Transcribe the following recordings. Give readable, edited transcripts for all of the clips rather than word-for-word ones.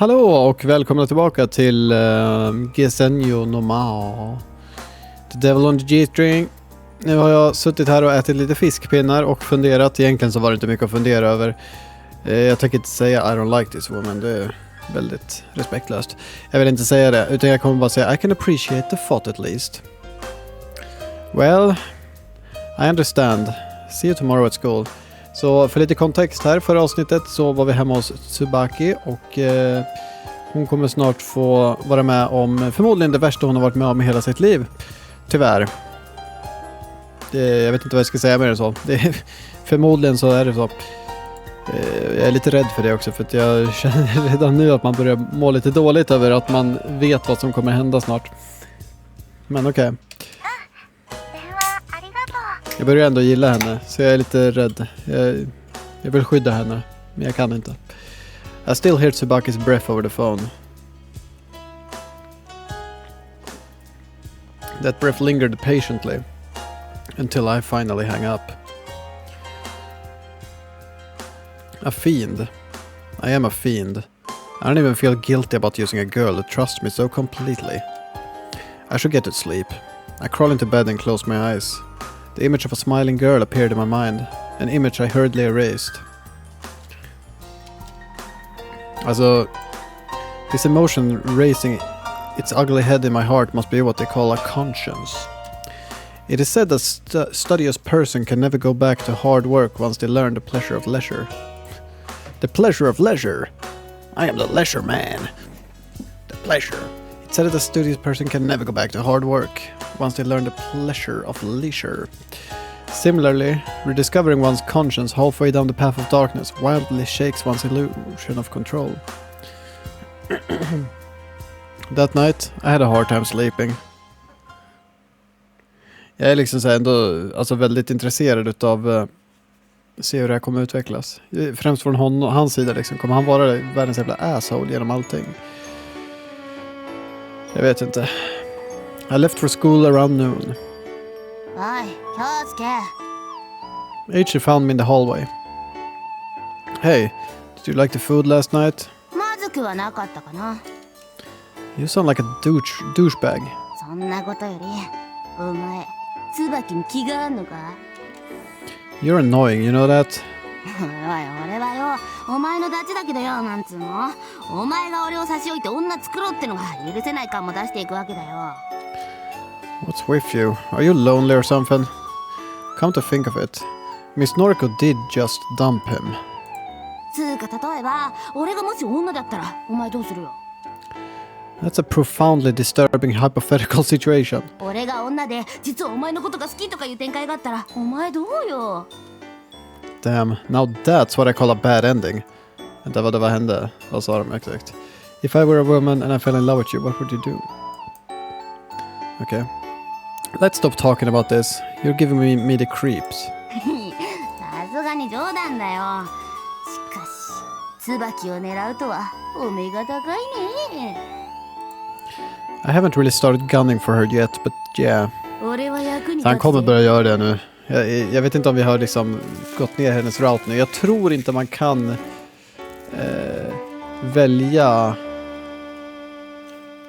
Hallå och välkomna tillbaka till Senjou no Maou. The Devil on the G-string. Nu har jag suttit här och ätit lite fiskpinnar och funderat. Egentligen så var det inte mycket att fundera över. Jag tänker inte säga I don't like this woman. Det är väldigt respektlöst. Jag vill inte säga det, utan jag kommer bara säga I can appreciate the thought at least. Well, I understand. See you tomorrow at school. Så för lite kontext här, förra avsnittet så var vi hemma hos Tsubaki och hon kommer snart få vara med om förmodligen det värsta hon har varit med om i hela sitt liv. Tyvärr. Jag vet inte vad jag ska säga mer än så. Förmodligen så är det så. Jag är lite rädd för det också, för att jag känner redan nu att man börjar må lite dåligt över att man vet vad som kommer hända snart. Men okej. Jag börjar ändå gilla henne, så jag är lite rädd. Jag vill skydda henne, men jag kan inte. I still hear Tsubaki's breath over the phone. That breath lingered patiently until I finally hang up. A fiend. I am a fiend. I don't even feel guilty about using a girl who trusts me so completely. I should get to sleep. I crawl into bed and close my eyes. The image of a smiling girl appeared in my mind, an image I hurriedly erased. Also, this emotion raising its ugly head in my heart must be what they call a conscience. It is said that studious person can never go back to hard work once they learn the pleasure of leisure. The pleasure of leisure. I am the leisure man. The pleasure. It said that a studious person can never go back to hard work once they learn the pleasure of leisure. Similarly, rediscovering one's conscience halfway down the path of darkness wildly shakes one's illusion of control. That night, I had a hard time sleeping. Jag är liksom så här ändå alltså väldigt intresserad utav se hur det här kommer utvecklas. Främst från hans sida liksom. Kommer han vara världens jävla asshole genom allting? Jag vet inte. I left for school around noon. H found me in the hallway. Hey, did you like the food last night? You sound like a douchebag. You're annoying, you know that? What's with you? Are you lonely or something? Come to think of it, Miss Noriko did just dump him. That's a profoundly disturbing hypothetical situation. Damn, now that's what I call a bad ending. Vänta, vad hände? Vad sa de exakt? If I were a woman and I fell in love with you, what would you do? Okay. Let's stop talking about this. You're giving me the creeps. I haven't really started gunning for her yet, but yeah. Han kommer börja göra det nu. Jag vet inte om vi har liksom gått ner hennes route nu. Jag tror inte man kan välja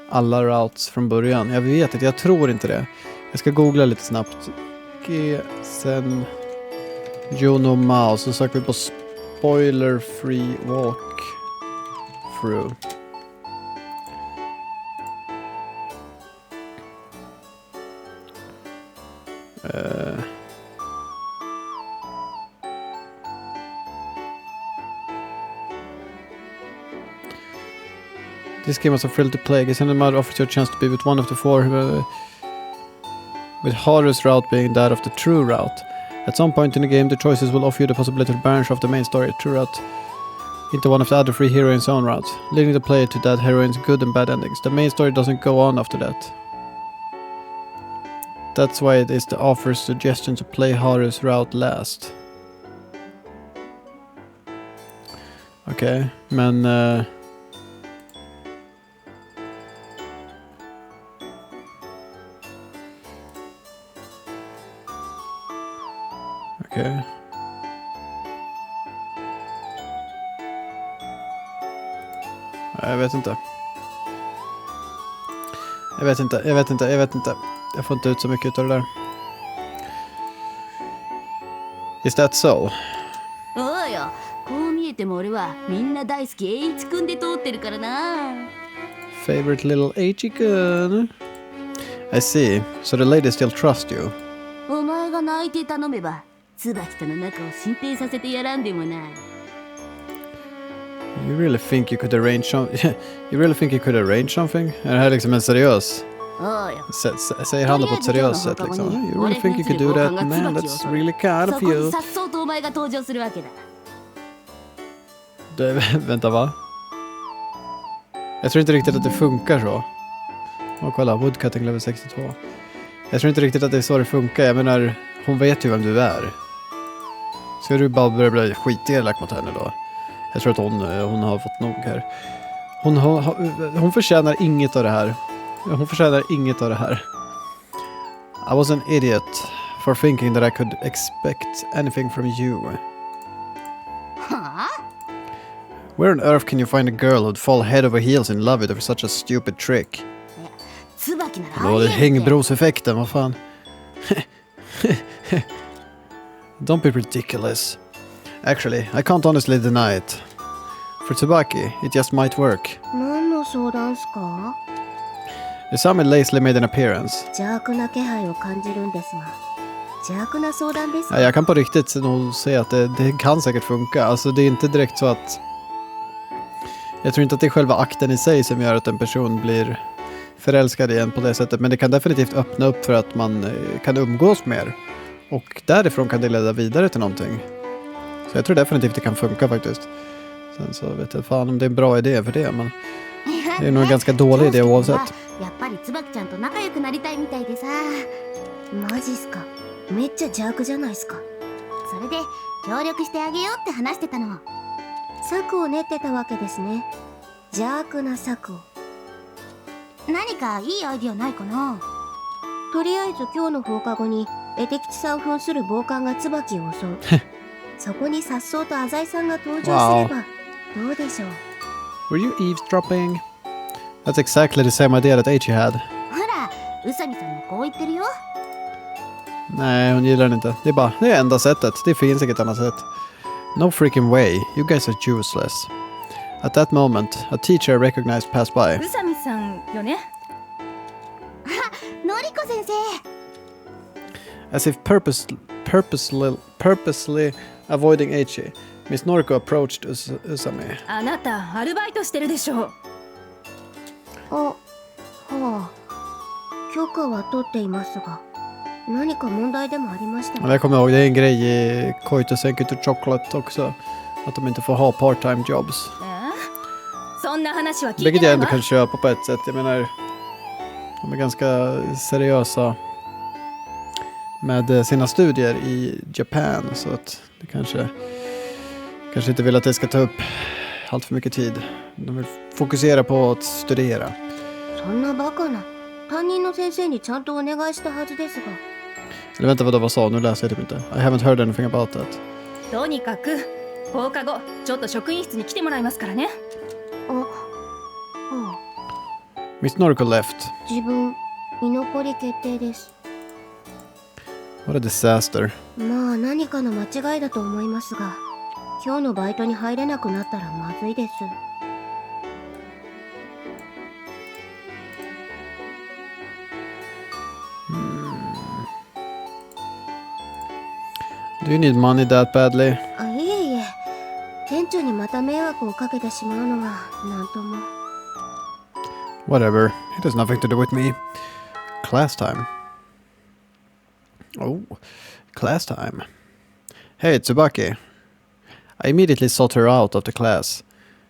alla routes från början. Jag vet inte, jag tror inte det. Jag ska googla lite snabbt. Senjou no Maou. Så söker vi på spoiler free walk through. This game was a thrill to play. Guess any mother offers you a chance to be with one of the four, with Haru's route being that of the true route. At some point in the game, the choices will offer you the possibility to branch off the main story, true route, into one of the other three heroines' own routes, leading the player to that heroine's good and bad endings. The main story doesn't go on after that. That's why it is the author's suggestion to play Haru's route last. Okej, men... Okej. Jag vet inte. Jag får inte ut så mycket av det där. Is that so? おうよ、こう見えても俺はみんな大好き栄一くんで通ってるからな。 Favorite little H-kun. I see. So the ladies still trust you. お前が泣いて頼めば椿との仲を進展させてやらんでもない。 You really think you could arrange something? You really think you could arrange something? Är det här liksom en seriös? おうよ。 Säger han det på ett seriöst sätt liksom? You really think you could do that? Man, that's really kind of そこに you. さっそうとお前が登場するわけだ。 Vänta, va? Jag tror inte riktigt att det funkar så. Åh, kolla, woodcutting level 62. Jag tror inte riktigt att det är så det funkar. Jag menar, hon vet ju vem du är. Ska du bara börja bli skitelak mot henne då? Jag tror att hon har fått nog här. Hon förtjänar inget av det här. Hon förtjänar inget av det här. I was an idiot for thinking that I could expect anything from you. はあ？ Where on earth can you find a girl who'd fall head over heels in love with you for such a stupid trick? 椿ならあ Då り är え det るって。 hängbrorseffekten, vad fan. Don't be ridiculous. Actually, I can't honestly deny it. For Tsubaki, it just might work. 何の相談すか？ The summit lazily made an appearance. 邪悪な気配を感じるんですが、邪悪な相談ですか？ Ja, jag kan på riktigt nog säga att det kan säkert funka. Alltså det är inte direkt så att... Jag tror inte att det är själva akten i sig som gör att en person blir förälskad igen på det sättet. Men det kan definitivt öppna upp för att man kan umgås mer. Och därifrån kan det leda vidare till någonting. Så jag tror definitivt det kan funka faktiskt. Sen så vet jag fan om det är en bra idé för det. Men det är nog en ganska dålig idé oavsett. やっぱり椿ちゃんと仲良くなりたいみたいでさ。マジっすか？めっちゃ邪悪じゃないっすか。それで協力してあげようって話してたの。策を練ってたわけですね。邪悪な策を。何かいいアイディアないかな？とりあえず今日の放課後に絵的地さんを扮する暴漢が椿を襲う。そこに颯爽と浅井さんが登場すればどうでしょう。 Were you eavesdropping? That's exactly the same idea that Aichi had. ほら、宇佐美さんもこう言ってるよ。 Nej, hon gillar den inte. Det är enda sättet. Det finns inget annat sätt. No freaking way. You guys are useless. At that moment, a teacher I recognized passed by. 宇佐美さんよね。のりこ先生。 As if purposely avoiding Aichi, Miss Noriko approached Usami. あなたアルバイトしてるでしょ。あ、はあ。許可は取っていますが、何か問題でもありましたか？ Jag kommer ihåg, det är en grej i Koito Senkuto Chocolate också. Att de inte får ha part-time jobs. そんな話は聞いて Vilket な jag い ändå わ。 kan köpa på ett sätt. Jag menar, de är ganska seriösa med sina studier i Japan. Så att det kanske inte vill att det ska ta upp allt för mycket tid. De vill fokusera på att studera. そんなバカな。担任の先生にちゃんとお願いしたはずですが。 Eller vänta, vad sa? Nu läser jag typ inte. I haven't heard anything about that. とにかく放課後ちょっと職員室に来てもらいますからね。あ、はあ。 Miss Noriko left. 自分、居残り決定です。 What a disaster. まあ何かの間違いだと思いますが、今日のバイトに入れなくなったらまずいです。 Do you need money that badly? あ、いえいえ。店長にまた迷惑をかけてしまうのがなんとも。 Whatever. It has nothing to do with me. Class time. Oh, class time. Hey, Tsubaki. I immediately sought her out of the class.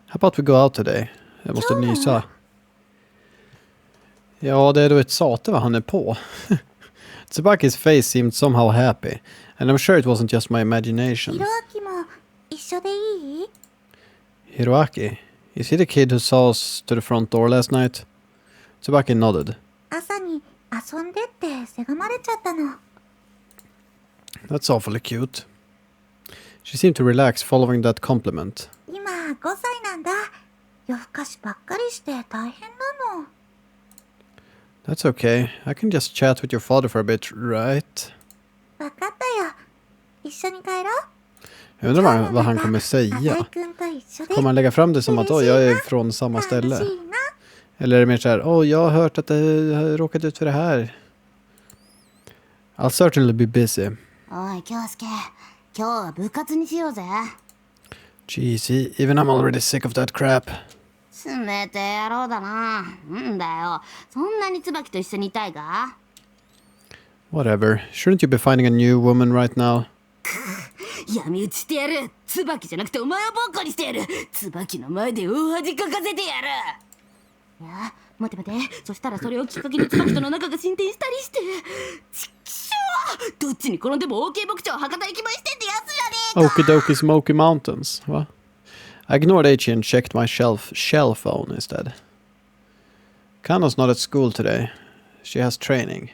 How about we go out today? Jag måste nysa. Ja, det är då ett sate vad han är på. Tsubaki's face seemed somehow happy, and I'm sure it wasn't just my imagination. ひろあきも一緒でいい？ Hiroaki? Is he the kid who saw us to the front door last night? Tsubaki nodded. 朝に遊んでってせがまれちゃったの。 That's awfully cute. She seemed to relax following that compliment. 今5歳なんだ。夜更かしばっかりして大変なの。 That's okay. I can just chat with your father for a bit, right? わかったよ。一緒に帰ろう。 Jag undrar vad han kommer säga. Kommer han lägga fram det som att jag är från samma ställe? Eller är det mer så här, jag har hört att du har råkat ut för det här. I'll certainly be busy. おい京介、今日は部活にしようぜ。 Jeez, even I'm already sick of that crap. 冷て野郎だな。んだよ、そんなに椿と一緒にいたいが？ Whatever. Shouldn't you be finding a new woman right now? 闇討ちしてやる。椿じゃなくてお前をボッコにしてやる。椿の前で大恥かかせてやる。いや、待て待て。そしたらそれをきっかけに椿との仲が進展したりして。ちくしょう。どっちに転んでも OK 牧場博多駅前してってやつじゃねえか。 Okidoki Smoky Mountains. What? I ignored H and checked my shell phone instead. Kano's not at school today. She has training.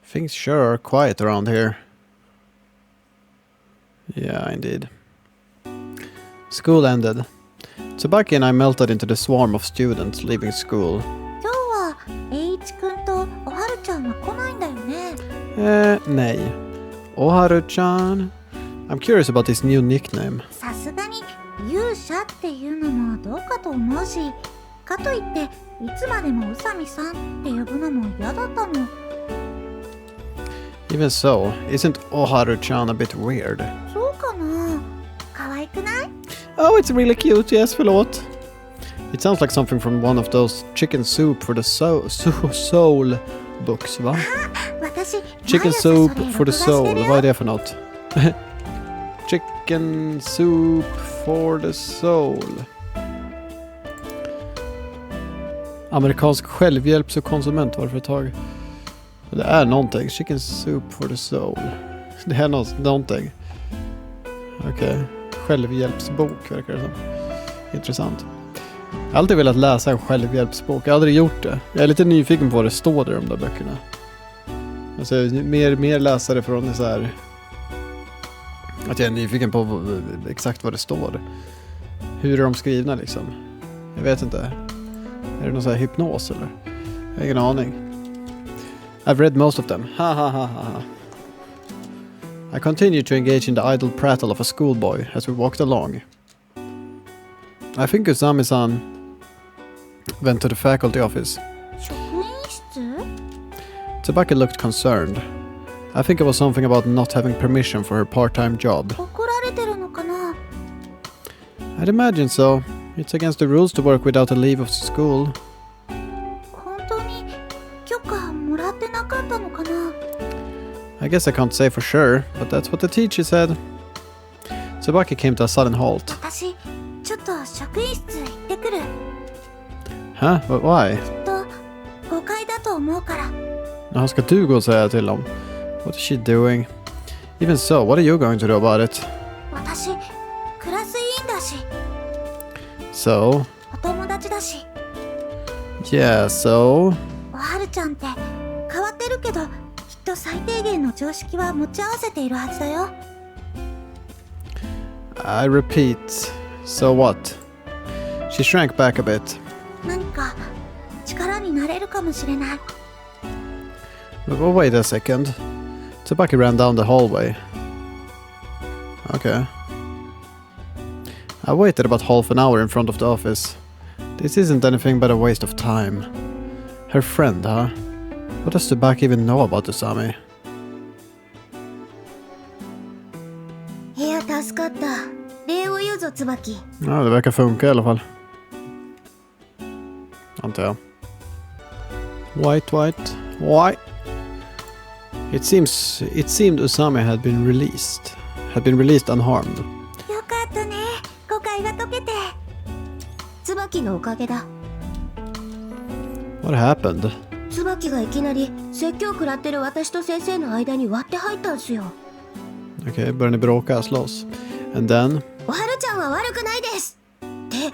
Things sure are quiet around here. Yeah, indeed. School ended. Tsubaki and I melted into the swarm of students leaving school. 今日は栄一くんとおはるちゃんは来ないんだよね。Nej. Oharu-chan. I'm curious about this new nickname. さすがに勇者っていうのもどうかと思うし、かといっていつまでも宇佐美さんって呼ぶのも嫌だったの。 Even so, isn't Oharu-chan a bit weird? そうかな。可愛くない？ Oh, it's really cute, yes, förlåt. It sounds like something from one of those chicken soup for the soul books, va? 私 Chicken soup for the soul, vad är det för något? Chicken soup for the soul. Amerikansk självhjälps- och konsumentvaruföretag. Det är någonting. Chicken soup for the soul. Det är någonting. Okej. Självhjälpsbok verkar det som. Intressant. Jag har alltid velat läsa en självhjälpsbok. Jag har aldrig gjort det. Jag är lite nyfiken på vad det står i de där böckerna. Alltså mer läsare från så här. Att jag är nyfiken på exakt vad det står. Hur är de skrivna liksom? Jag vet inte. Är det någon så här hypnos eller? Jag har ingen aning. I've read most of them. Ha ha ha ha. I continued to engage in the idle prattle of a schoolboy as we walked along. I think Usami-san went to the faculty office. 職員室？ Tsubaki looked concerned. I think it was something about not having permission for her part-time job. 怒られてるのかな？ I'd imagine so. It's against the rules to work without a leave of school. 本当に許可もらってなかったのかな？ I guess I can't say for sure, but that's what the teacher said. Tsubaki came to a sudden halt. 私ちょっと職員室行ってくる。 Huh? But why? と誤解だと思うから。 Now ska du gå och säga till dem? What is she doing? Even so, what are you going to do about it? 私クラス委員だし、 So? お友達だし、 Yeah, so? おはるちゃんって変わってるけど、きっと最低限の常識は持ち合わせているはずだよ。 I repeat. So what? She shrank back a bit. 何か力になれるかもしれない。 But wait a second. Tsubaki ran down the hallway. Okay. I waited about half an hour in front of the office. This isn't anything but a waste of time. Her friend, huh? What does Tsubaki even know about Usami? いや助かった。礼を言うぞ椿。 Ja, det verkar funka i alla fall. Antar jag. White. It seemed Usami had been released unharmed. よかったね。誤解が解けて。椿のおかげだ。 What happened? 椿がいきなり説教食らってる私と先生の間に割って入ったんすよ。 Okej, börjar ni bråka, slåss. And then? おはるちゃんは悪くないですって。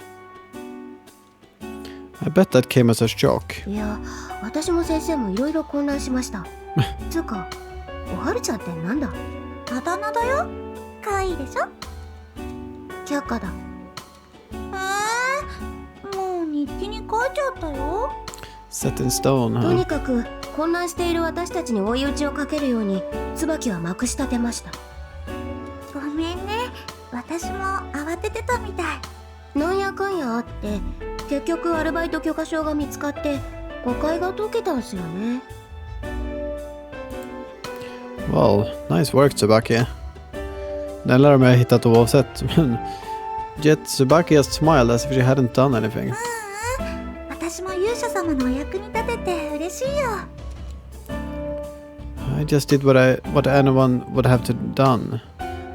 I bet that came as a shock. いや、私も先生もいろいろ混乱しました。つうか、おはるちゃんってなんだ？あだ名だよ。可愛いでしょ？却下だ。ちゃったよ。 Set in stone, と huh? にかく混乱している私たちに追い打ちをかけるように椿はまくし立てました。ごめんね、私も慌ててたみたい。なんやかんやあって結局アルバイト許可証が見つかって誤解が解けたんすよね。 Well, nice work, Tsubaki. Den lär mig ha hittat oavsett, men yet Tsubaki just smiled as if she hadn't done anything. 私も勇者様のお役に立てて嬉しいよ。 I just did what anyone would have done.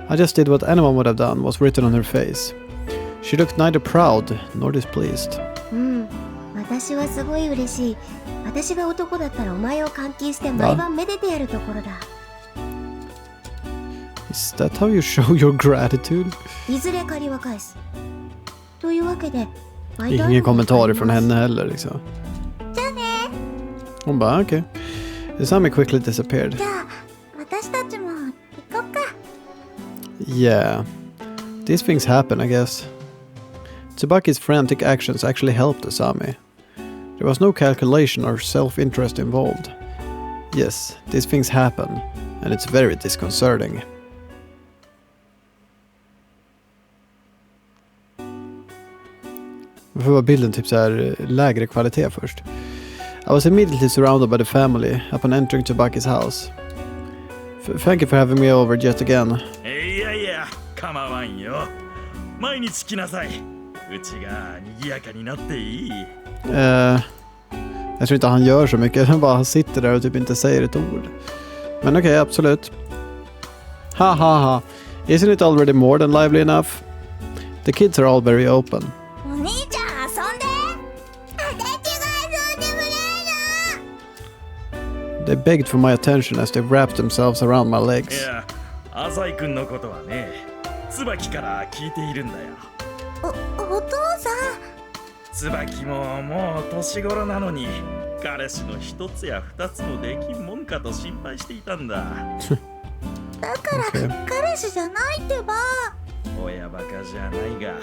I just did what anyone would have done was written on her face. She looked neither proud nor displeased. 私はすごい嬉しい。私が男だったらお前を監禁して毎晩めでてやるところだ。 Is that how you show your gratitude? いずれ借りは返す。というわけで、Ingen kommentarer från henne heller liksom. Hon bara okej. Isami quickly disappeared. じゃあ、私たちも行こうか。 Yeah. These things happen, I guess. Tsubaki's frantic actions actually helped Isami. There was no calculation or self-interest involved. Yes, these things happen, and it's very disconcerting. Varför var bilden typ så här lägre kvalitet först? I was immediately surrounded by the family upon entering Tsubaki's house. Thank you for having me over yet again. いやいや、構わんよ。毎日来なさい。うちが賑やかになっていい。Jag tror inte han gör så mycket. Han sitter där och typ inte säger ett ord. Men okej, absolut. Ha ha ha. Isn't it already more than lively enough? The kids are all very open. お兄ちゃん遊んで。私が遊んでもらえる。 They begged for my attention as they wrapped themselves around my い legs. や、浅井君のことはね、椿から聞いているんだよ。お父さん。椿ももう年頃なのに、彼氏の一つや二つもできんもんかと心配していたんだ。だから、彼氏じゃないってば。親バカじゃないが、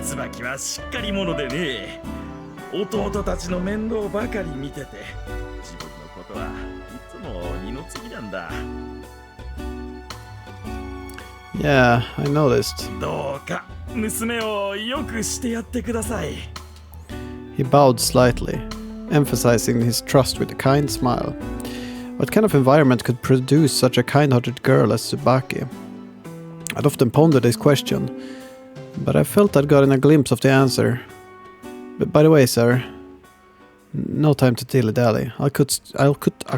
椿はしっかり者でね、弟たちの面倒ばかり見てて、自分のことはいつも二の次なんだ。Yeah, I noticed. どうか娘をよくしてやってください。 He bowed slightly, emphasizing his trust with a kind smile. What kind of environment could produce such a kind-hearted girl as Tsubaki? I'd often pondered this question, but I felt I'd gotten a glimpse of the answer. But by the way, sir, no time to dilly-dally. I'll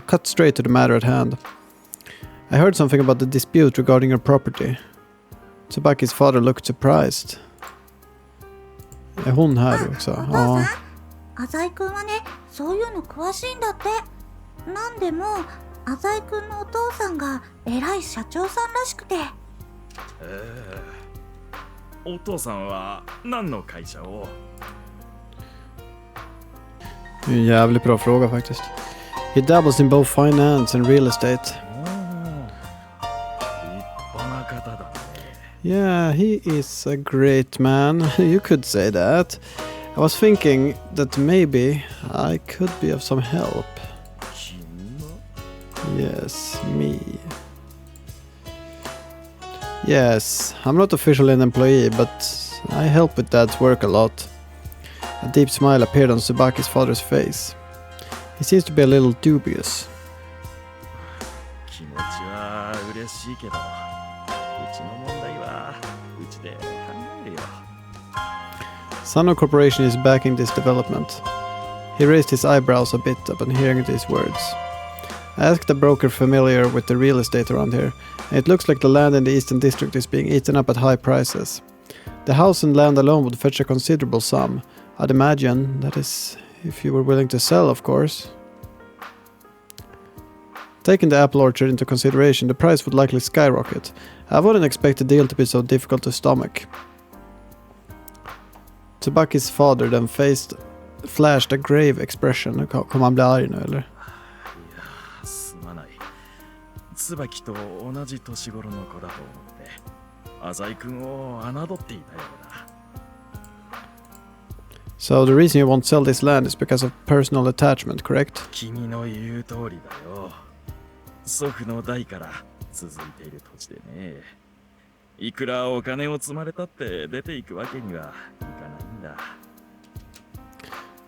cut straight to the matter at hand. I heard something about the dispute regarding your property. Tsubaki's father looked surprised. Är hon här också? Ja. 浅井くんはね、そういうの詳しいんだって。なんでも、浅井くんのお父さんが偉い社長さんらしくて。お父さんは何の会社を？ Det är en jävligt bra fråga faktiskt. He dabbles in both finance and real estate. 立派な方だね。 Yeah, he is a great man. You could say that. I was thinking that maybe I could be of some help. 君の？ Yes, me. Yes, I'm not officially an employee, but I help with Dad's work a lot. A deep smile appeared on Tsubaki's father's face. He seems to be a little dubious. 気持ちは嬉しいけど、うちの問題はうちで考えるよ。 Sano Corporation is backing this development. He raised his eyebrows a bit upon hearing these words. I asked a broker familiar with the real estate around here, and it looks like the land in the Eastern District is being eaten up at high prices. The house and land alone would fetch a considerable sum. I'd imagine, that is, if you were willing to sell, of course. Taking the apple orchard into consideration, the price would likely skyrocket. I wouldn't expect the deal to be so difficult to stomach. Tsubaki's father then flashed a grave expression. Kommer han bli arg nu eller? すまない。椿と同じ年頃の子だと思って浅井君を侮っていたようだ。So the reason you won't sell this land is because of personal attachment, correct? 君の言う通りだよ。祖父の代から続いている土地でね。いくらお金を積まれたって出ていくわけにはいかないんだ。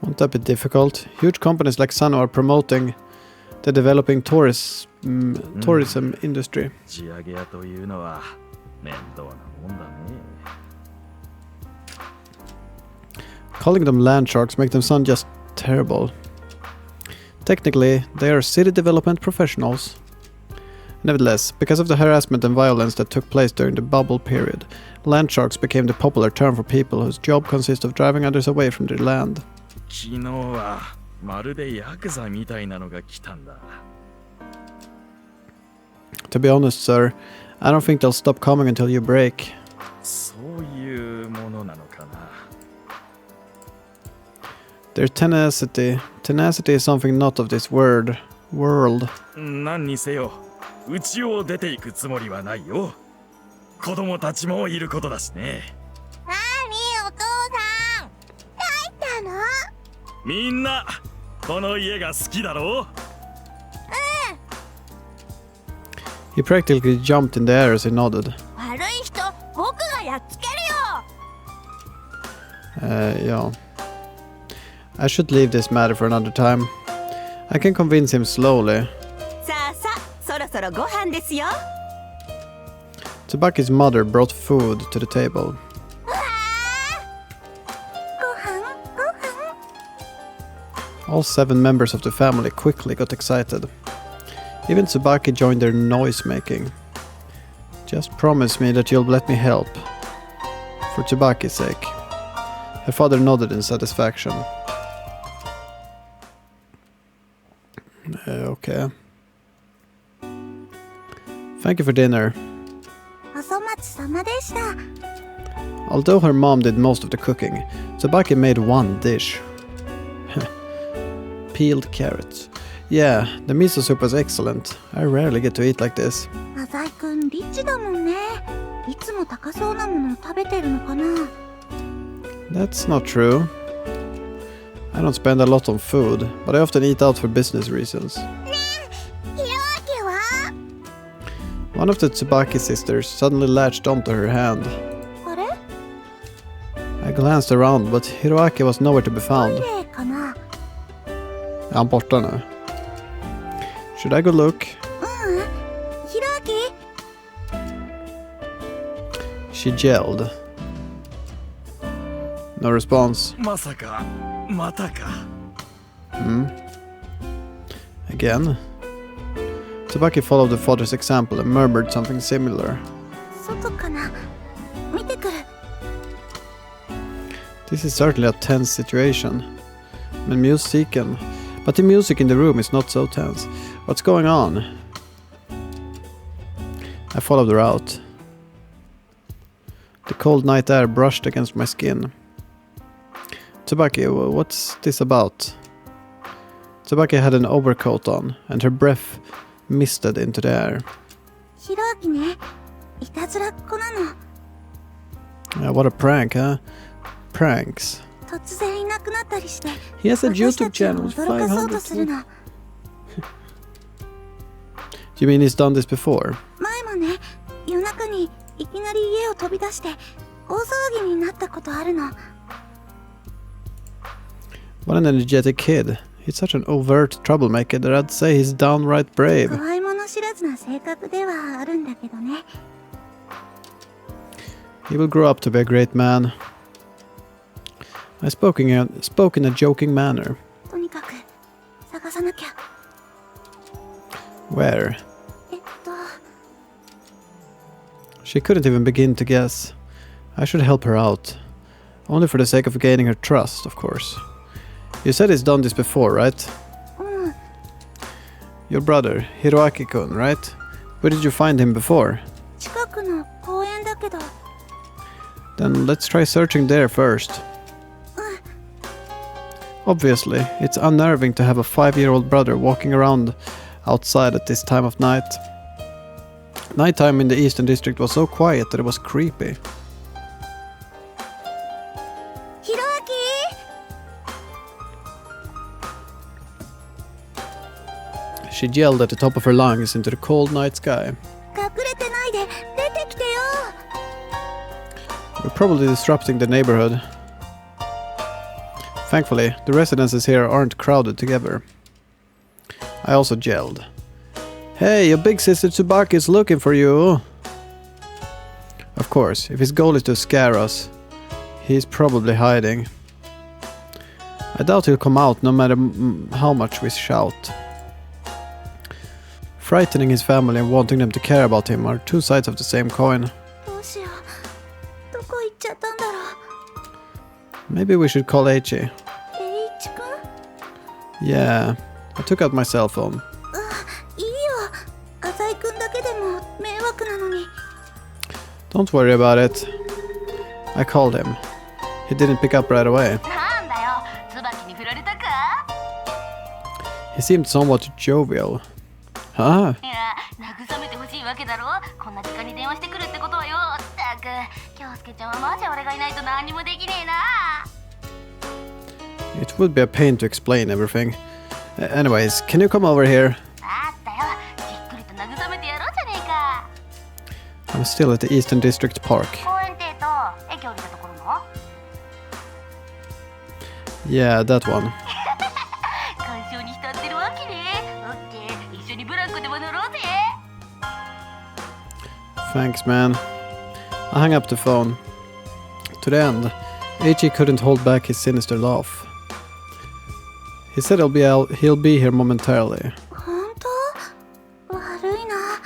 Won't that be difficult? Huge companies like Sano are promoting the developing tourism industry. 地上げ屋というのは面倒なもんだね。Calling them land sharks make them sound just terrible. Technically, they are city development professionals. Nevertheless, because of the harassment and violence that took place during the bubble period, land sharks became the popular term for people whose job consists of driving others away from their land. 昨日はまるでヤクザみたいなのが来たんだ。To be honest, sir, I don't think they'll stop coming until you break. そういうものなのかな。Their tenacity is something not of this world. 何にせよ、家を出ていくつもりはないよ。子供たちもいることだしね。なにお父さん、帰ったの？みんなこの家が好きだろう？ He practically jumped in the air as he nodded. 悪い人、僕がやっつけるよ。Yeah. I should leave this matter for another time. I can convince him slowly. さあさあ、そろそろご飯ですよ。Tsubaki's mother brought food to the table. ご飯。 All 7 members of the family quickly got excited. Even Tsubaki joined their noise making. Just promise me that you'll let me help. For Tsubaki's sake. Her father nodded in satisfaction. Okay. Thank you for dinner. お粗末様でした。 Although her mom did most of the cooking, Tsubaki made one dish. Peeled carrots. Yeah, the miso soup was excellent. I rarely get to eat like this. 浅井くんリッチだもんね。いつも高そうなものを食べてるのかな。 That's not true. I don't spend a lot on food, but I often eat out for business reasons. ひろあきは？ One of the Tsubaki sisters suddenly latched onto her hand. あれ？ I glanced around, but Hiroaki was nowhere to be トイ found. レかな。 Är han borta nu? Should I go look? ひろあき？ She yelled. No response. まさかまたか。 Again. Tsubaki followed the father's example and murmured something similar. 外かな。見てくる。 This is certainly a tense situation. But the music in the room is not so tense. What's going on? I followed her out. The cold night air brushed against my skin. Tsubaki, what's this about? Tsubaki had an overcoat on, and her breath misted into the air. ひろあきね。いたずらっ子なの。 Yeah, what a prank, huh? Pranks. 突然いなくなったりして。 He has a 私 YouTube たちを channel with 驚かそうとする500. の。 You mean he's done this before? 前もね、夜中にいきなり家を飛び出して大騒ぎになったことあるの。 What an energetic kid. He's such an overt troublemaker that I'd say he's downright brave. 怖いもの知らずな性格ではあるんだけどね。 He will grow up to be a great man. I spoke in a joking manner. とにかく探さなきゃ。 Where? She couldn't even begin to guess. I should help her out. Only for the sake of gaining her trust, of course. You said he's done this before, right? うん、 Your brother, Hiroaki-kun, right? Where did you find him before? 近くの公園だけど。 Then let's try searching there first. Obviously, it's unnerving to have a 5-year-old brother walking around outside at this time of night. Nighttime in the Eastern District was so quiet that it was creepy. ひろあき、she yelled at the top of her lungs into the cold night sky. 隠れてないで出てきてよ We're probably disrupting the neighborhood. Thankfully, the residences here aren't crowded together. I also yelled. Hey, your big sister Tsubaki is looking for you! Of course, if his goal is to scare us, he's probably hiding. I doubt he'll come out no matter how much we shout. Frightening his family and wanting them to care about him are two sides of the same coin. どうしようどこ行っちゃったんだろう Maybe we should call Eiichi. 栄一くん Yeah, I took out my cell phone. いいよ浅井くんだけでも迷惑なのに Don't worry about it. I called him. He didn't pick up right away. なんだよ椿に振られたか He seemed somewhat jovial. Huh? いや慰めてほしいわけだろこんな時間に電話してくるってことはよったく京介ちゃんはマジ俺がいないと何にもできねえな It would be a pain to explain everything. Anyways, can you come over here? あったよじっくりと慰めてやろうじゃねえか I'm still at the Eastern District Park. 公園ってと駅降りたところの Yeah, that one. 感傷に浸ってるわけねオッケー一緒にブランコでも乗ろうぜ Thanks, man. I hung up the phone. To the end, Eiichi couldn't hold back his sinister laugh. He said he'll be here momentarily. 本当悪いな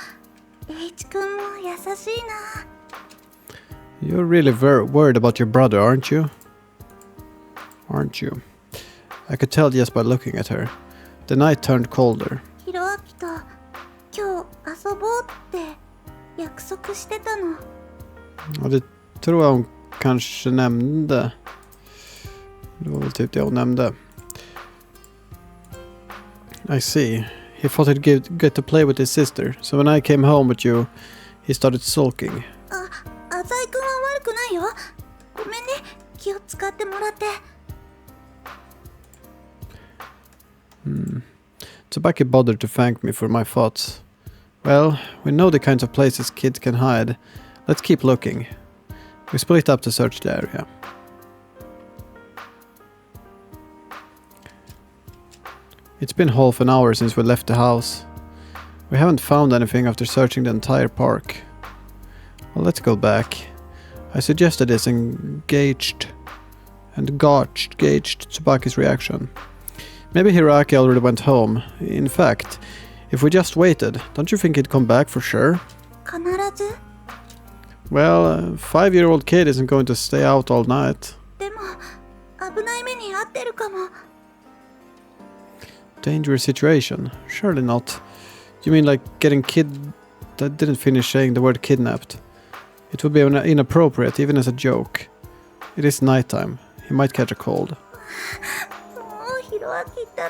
栄一くんも優しいな You're really worried about your brother, aren't you? Aren't you? I could tell just by looking at her. The night turned colder. ひろあきと今日遊ぼうって約束してたの Och det tror jag hon kanske nämnde. Det var väl typ det hon nämnde. I see. He thought he'd get to play with his sister. So when I came home with you, he started sulking. あ浅井くんは悪くないよごめんね気を使ってもらって Tsubaki bothered to thank me for my thoughts. Well, we know the kinds of places kids can hide. Let's keep looking. We split up to search the area. It's been half an hour since we left the house. We haven't found anything after searching the entire park. Well, let's go back. I suggested this and gauged Tsubaki's reaction. Maybe Hiroaki already went home. In fact, if we just waited, don't you think he'd come back for sure? 必ず Well, a 5-year-old kid isn't going to stay out all night. でも危ない目に遭ってるかも Dangerous situation? Surely not. You mean like getting that didn't finish saying the word kidnapped. It would be inappropriate even as a joke. It is nighttime. He might catch a cold. もうひろあきったら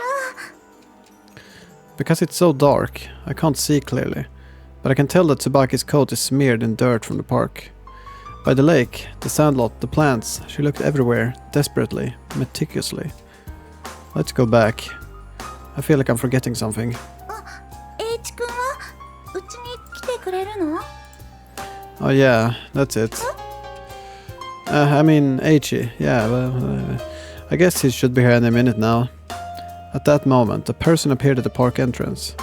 Because it's so dark, I can't see clearly. But I can tell that Tsubaki's coat is smeared in dirt from the park. By the lake, the sandlot, the plants, she looked everywhere, desperately, meticulously. Let's go back. I feel like I'm forgetting something. 栄一くんはうちに来てくれるの Oh yeah, that's it. I mean, Eiichi, yeah, well, I guess he should be here any minute now. At that moment, a person appeared at the park entrance.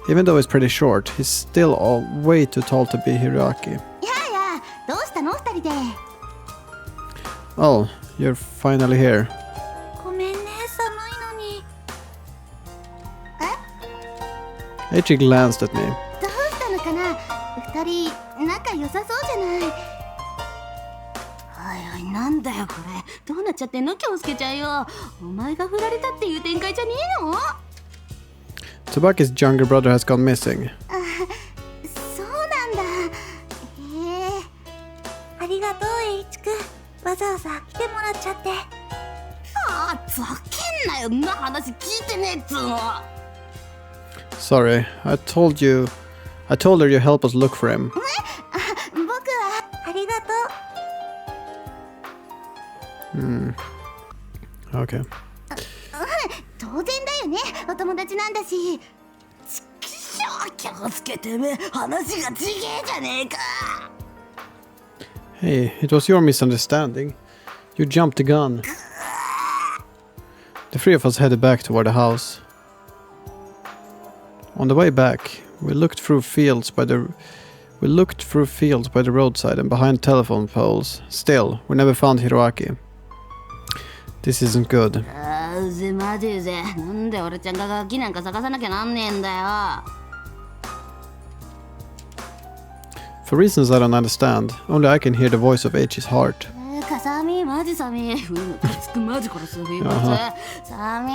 Even though he's pretty short, he's still way too tall to be Hiroaki. やあやあどうしたの二人で Oh, you're finally here. ごめんね寒いのに Eiichi glanced at me. どうしたのかな二人仲良さそうじゃないおいおいなんだよこれどうなっちゃってんの京介ちゃんよお前が振られたっていう展開じゃねえの Tsubaki's younger brother has gone missing. そうなんだへえありがとう栄一くんわざわざ来てもらっちゃってあざけんなよんな話聞いてねえっつうの Sorry, I told her you help us look for him. 僕はありがとう Okay. 当然だよねお友達なんだしち気をつけてめ、話がちげえじゃねえか。 Hey, it was your misunderstanding. You jumped the gun. The three of us headed back toward the house. On the way back, we looked through fields by the roadside and behind telephone poles. Still, we never found Hiroaki. This isn't good. うぜマジうぜ。なんで俺ちゃんがガキなんか探さなきゃなんねえんだよ。 For reasons I don't understand, only I can hear the voice of H's heart. かさみマジサミ。ふむつくマジ殺す。ふむサミ。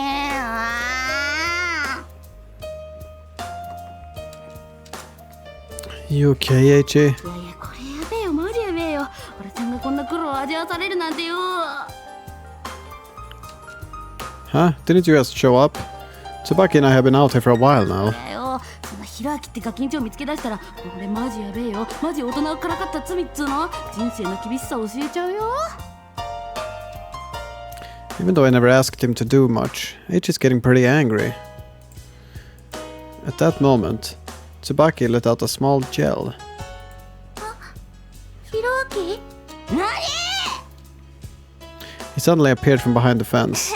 You okay, H? いやいやこれやべえよマジやべえよ。俺ちゃんがこんな苦労を味わわされるなんてよ。 Huh? Didn't you just show up? Tsubaki and I have been out here for a while now. だよ。そんなヒロアキってガキンチを見つけ出したら俺マジやべえよ。マジ大人をからかった罪っつうの。人生の厳しさを教えちゃうよ。 Even though I never asked him to do much, H is getting pretty angry. At that moment, Tsubaki let out a small yell. ヒロアキ？ 何？ He suddenly appeared from behind the fence.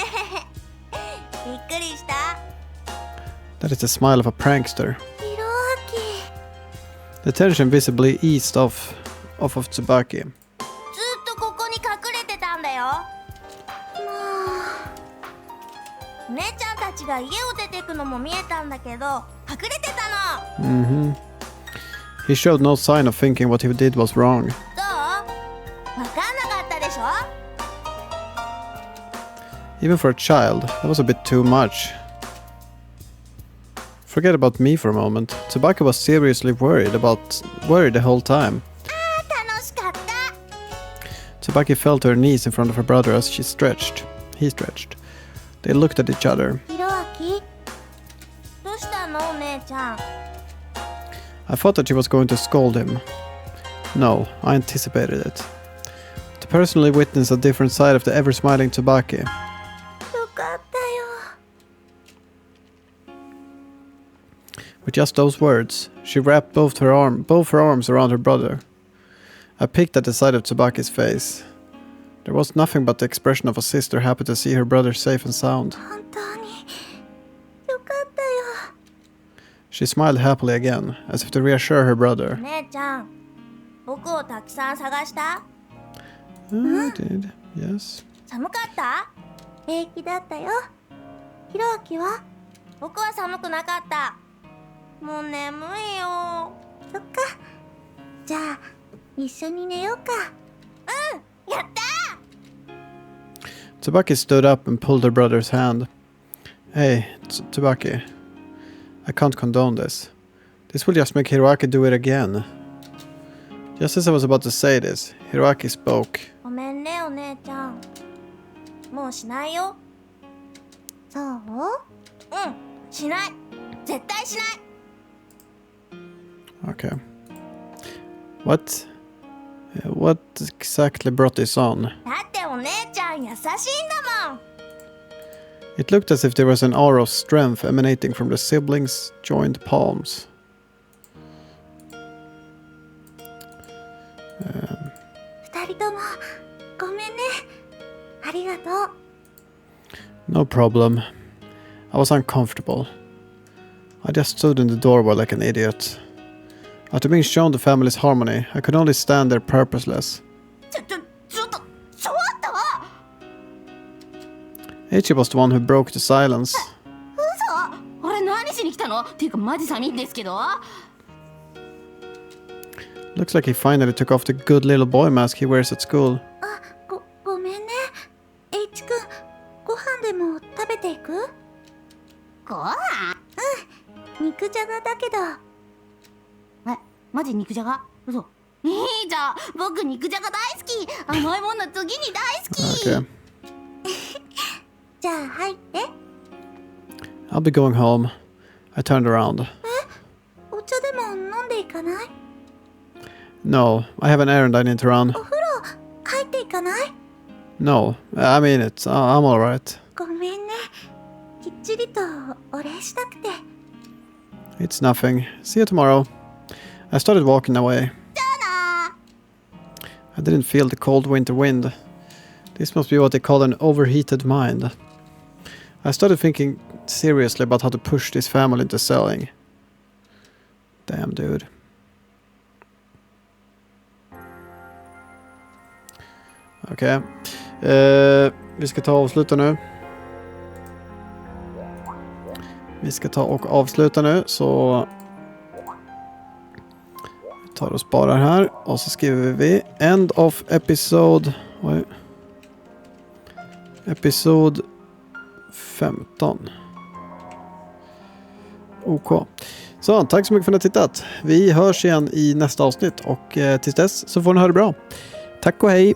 びっくりした。 That is the smile of a prankster. ヒロアキ。 The tension visibly eased off of Tsubaki. ずっとここに隠れてたんだよ。もう。姉ちゃんたちが家を出てくのも見えたんだけど、隠れてたの。He showed no sign of thinking what he did was wrong. どう？わかんなかったでしょ？ Even for a child, that was a bit too much. Forget about me for a moment. Tsubaki was seriously worried the whole time. 楽しかった。 Tsubaki fell to her knees in front of her brother as he stretched. They looked at each other. ヒロアキ？どうしたのお姉ちゃん？ I thought that she was going to scold him. No, I anticipated it. To personally witness a different side of the ever-smiling Tsubaki. よかったよ。 With just those words, she wrapped both her arms around her brother. I peeked at the side of Tsubaki's face. There was nothing but the expression of a sister happy to see her brother safe and sound. 本当によかったよ。 She smiled happily again, as if to reassure her brother. 姉ちゃん、僕をたくさん探した？ I did, yes. 寒かった？平気だったよ。ヒロアキは？僕は寒くなかった。もう眠いよ。そっか。じゃあ一緒に寝ようか。うん、やった！ Tsubaki stood up and pulled her brother's hand. Hey, Tsubaki. I can't condone this. This will just make Hiroaki do it again. Just as I was about to say this, Hiroaki spoke. ごめんねお姉ちゃん。もうしないよ。そう？うん、しない。絶対しない。 Okay. What? What exactly brought this on? だってお姉ちゃん優しいんだもん。 It looked as if there was an aura of strength emanating from the siblings' joined palms. 二人ともごめんね。ありがとう。 No problem. I was uncomfortable. I just stood in the doorway like an idiot. After being shown the family's harmony, I could only stand there purposeless. ちょっと。 Ichi was the one who broke the silence. 嘘？俺何しに来たの？っていうかマジ寒いんですけど。 Looks like he finally took off the good little boy mask he wears at school. ごめんね。H 君、ご飯でも食べていく？ご飯？肉じゃがだけど。マジ肉じゃが？嘘。いいじゃん。僕肉じゃが大好き。甘いもんの次に大好き。 Okay. じゃあ入って。 I'll be going home. I turned around. お茶でも飲んでいかない？ No, I have an errand I need to run. お風呂入っていかない？ No, I mean it. I'm alright. ごめんね。きっちりとお礼したくて。It's nothing. See you tomorrow. I started walking away. I didn't feel the cold winter wind. This must be what they call an overheated mind. I started thinking seriously about how to push this family into selling. Damn, dude. Okej. Vi ska ta och avsluta nu. Vi ska ta och avsluta nu, så vi tar och sparar här och så skriver vi end of episode. Oj. Episod 15. OK. Så, tack så mycket för att ni har tittat. Vi hörs igen i nästa avsnitt och tills dess så får ni ha det bra. Tack och hej!